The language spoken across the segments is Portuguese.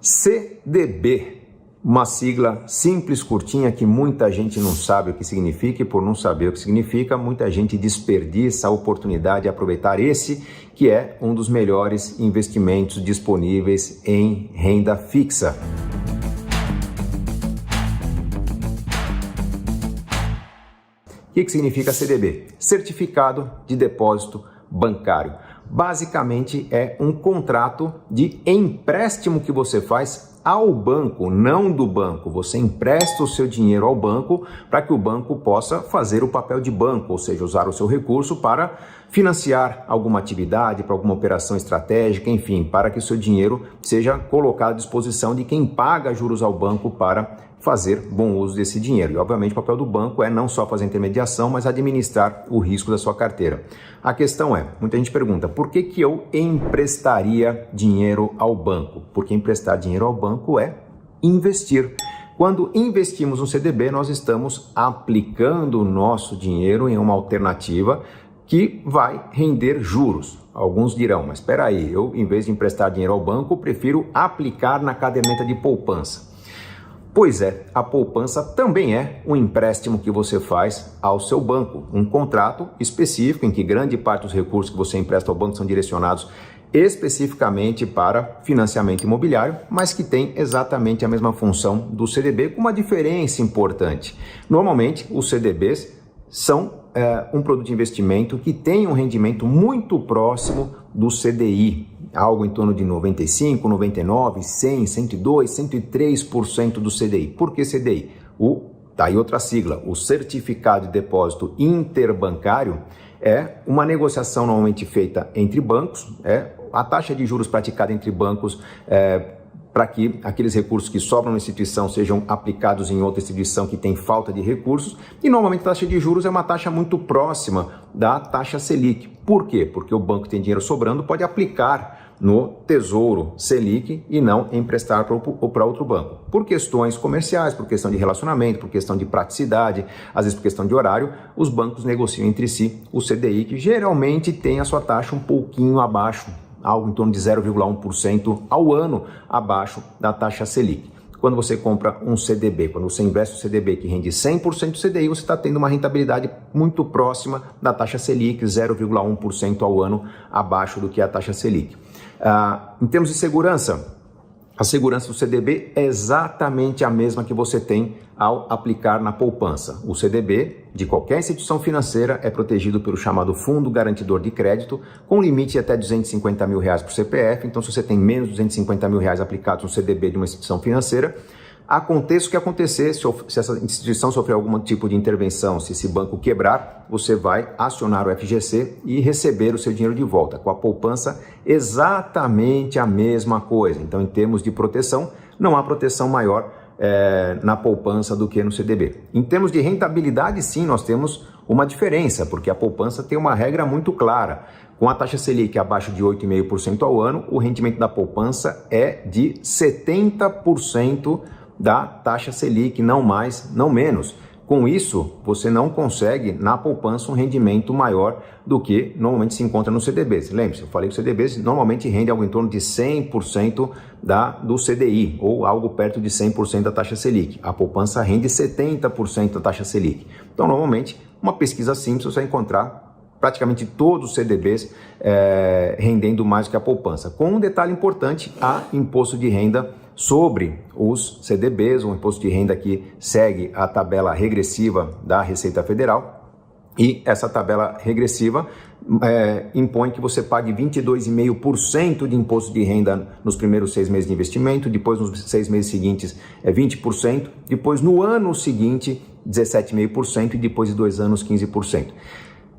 CDB, uma sigla simples, curtinha, que muita gente não sabe o que significa, e por não saber o que significa, muita gente desperdiça a oportunidade de aproveitar esse, que é um dos melhores investimentos disponíveis em renda fixa. O que significa CDB? Certificado de Depósito Bancário. Basicamente é um contrato de empréstimo que você faz ao banco, não do banco. Você empresta o seu dinheiro ao banco para que o banco possa fazer o papel de banco, ou seja, usar o seu recurso para financiar alguma atividade, para alguma operação estratégica, enfim, para que o seu dinheiro seja colocado à disposição de quem paga juros ao banco para fazer bom uso desse dinheiro. E, obviamente, o papel do banco é não só fazer intermediação, mas administrar o risco da sua carteira. A questão é, muita gente pergunta, por que eu emprestaria dinheiro ao banco? Porque emprestar dinheiro ao banco é investir. Quando investimos no CDB, nós estamos aplicando o nosso dinheiro em uma alternativa que vai render juros. Alguns dirão, mas espera aí, eu, em vez de emprestar dinheiro ao banco, prefiro aplicar na caderneta de poupança. Pois é, a poupança também é um empréstimo que você faz ao seu banco, um contrato específico em que grande parte dos recursos que você empresta ao banco são direcionados especificamente para financiamento imobiliário, mas que tem exatamente a mesma função do CDB, com uma diferença importante. Normalmente, os CDBs são um produto de investimento que tem um rendimento muito próximo do CDI, algo em torno de 95, 99, 100, 102, 103% do CDI. Por que CDI? Tá aí outra sigla, o Certificado de Depósito Interbancário é uma negociação normalmente feita entre bancos, a taxa de juros praticada entre bancos para que aqueles recursos que sobram na instituição sejam aplicados em outra instituição que tem falta de recursos, e normalmente a taxa de juros é uma taxa muito próxima da taxa Selic. Por quê? Porque o banco que tem dinheiro sobrando pode aplicar no Tesouro Selic e não emprestar para outro banco. Por questões comerciais, por questão de relacionamento, por questão de praticidade, às vezes por questão de horário, os bancos negociam entre si o CDI, que geralmente tem a sua taxa um pouquinho abaixo, algo em torno de 0,1% ao ano abaixo da taxa Selic. Quando você compra um CDB, quando você investe um CDB que rende 100% do CDI, você está tendo uma rentabilidade muito próxima da taxa Selic, 0,1% ao ano abaixo do que é a taxa Selic. Em termos de segurança, a segurança do CDB é exatamente a mesma que você tem ao aplicar na poupança. O CDB de qualquer instituição financeira é protegido pelo chamado Fundo Garantidor de Crédito, com limite de até R$250 mil por CPF. Então, se você tem menos de R$250 mil aplicados no CDB de uma instituição financeira, aconteça o que acontecer, se essa instituição sofrer algum tipo de intervenção, se esse banco quebrar, você vai acionar o FGC e receber o seu dinheiro de volta. Com a poupança, exatamente a mesma coisa. Então, em termos de proteção, não há proteção maior na poupança do que no CDB. Em termos de rentabilidade, sim, nós temos uma diferença, porque a poupança tem uma regra muito clara. Com a taxa Selic abaixo de 8,5% ao ano, o rendimento da poupança é de 70% da taxa Selic, não mais, não menos. Com isso, você não consegue, na poupança, um rendimento maior do que normalmente se encontra no CDB. Lembre-se, eu falei que o CDB normalmente rende algo em torno de 100% do CDI, ou algo perto de 100% da taxa Selic. A poupança rende 70% da taxa Selic. Então, normalmente, uma pesquisa simples, você vai encontrar praticamente todos os CDBs rendendo mais do que a poupança. Com um detalhe importante, há imposto de renda sobre os CDBs, um imposto de renda que segue a tabela regressiva da Receita Federal, e essa tabela regressiva impõe que você pague 22,5% de imposto de renda nos primeiros 6 meses de investimento, depois nos 6 meses seguintes 20%, depois no ano seguinte 17,5% e depois de 2 anos 15%.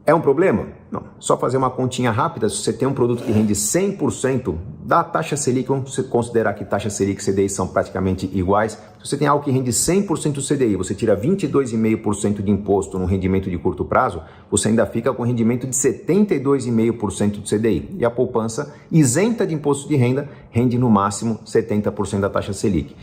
É um problema? Não. Só fazer uma continha rápida, se você tem um produto que rende 100% da taxa Selic, vamos considerar que taxa Selic e CDI são praticamente iguais. Se você tem algo que rende 100% do CDI, você tira 22,5% de imposto no rendimento de curto prazo, você ainda fica com rendimento de 72,5% do CDI. E a poupança isenta de imposto de renda rende no máximo 70% da taxa Selic.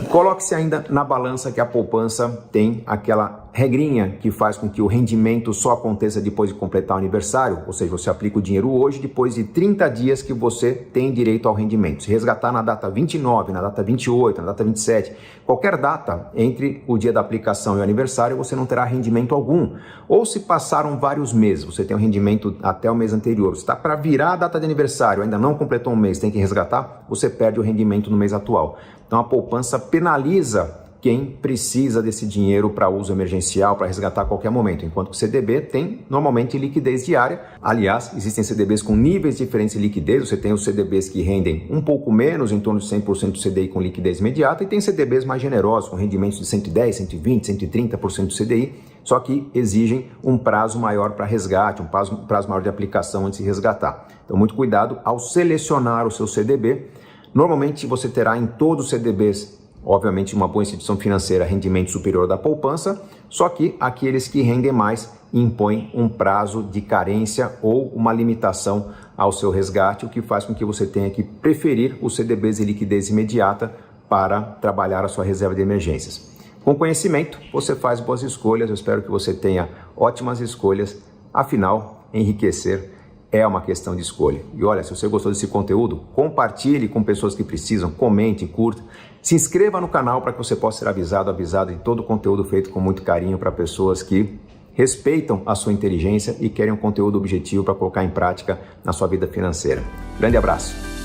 Coloque-se ainda na balança que a poupança tem aquela regrinha que faz com que o rendimento só aconteça depois de completar o aniversário, ou seja, você aplica o dinheiro hoje, depois de 30 dias que você tem direito ao rendimento. Se resgatar na data 29, na data 28, na data 27, qualquer data entre o dia da aplicação e o aniversário, você não terá rendimento algum. Ou se passaram vários meses, você tem um rendimento até o mês anterior, você está para virar a data de aniversário, ainda não completou um mês, tem que resgatar, você perde o rendimento no mês atual. Então a poupança penaliza quem precisa desse dinheiro para uso emergencial, para resgatar a qualquer momento, enquanto que o CDB tem normalmente liquidez diária. Aliás, existem CDBs com níveis diferentes de liquidez, você tem os CDBs que rendem um pouco menos, em torno de 100% do CDI com liquidez imediata, e tem CDBs mais generosos, com rendimentos de 110%, 120%, 130% do CDI, só que exigem um prazo maior para resgate, um prazo maior de aplicação antes de resgatar. Então, muito cuidado ao selecionar o seu CDB. Normalmente, você terá em todos os CDBs, obviamente, uma boa instituição financeira, rendimento superior da poupança, só que aqueles que rendem mais impõem um prazo de carência ou uma limitação ao seu resgate, o que faz com que você tenha que preferir os CDBs de liquidez imediata para trabalhar a sua reserva de emergências. Com conhecimento, você faz boas escolhas, eu espero que você tenha ótimas escolhas, afinal, enriquecer é uma questão de escolha. E olha, se você gostou desse conteúdo, compartilhe com pessoas que precisam, comente, curta, se inscreva no canal para que você possa ser avisado de todo o conteúdo feito com muito carinho para pessoas que respeitam a sua inteligência e querem um conteúdo objetivo para colocar em prática na sua vida financeira. Grande abraço!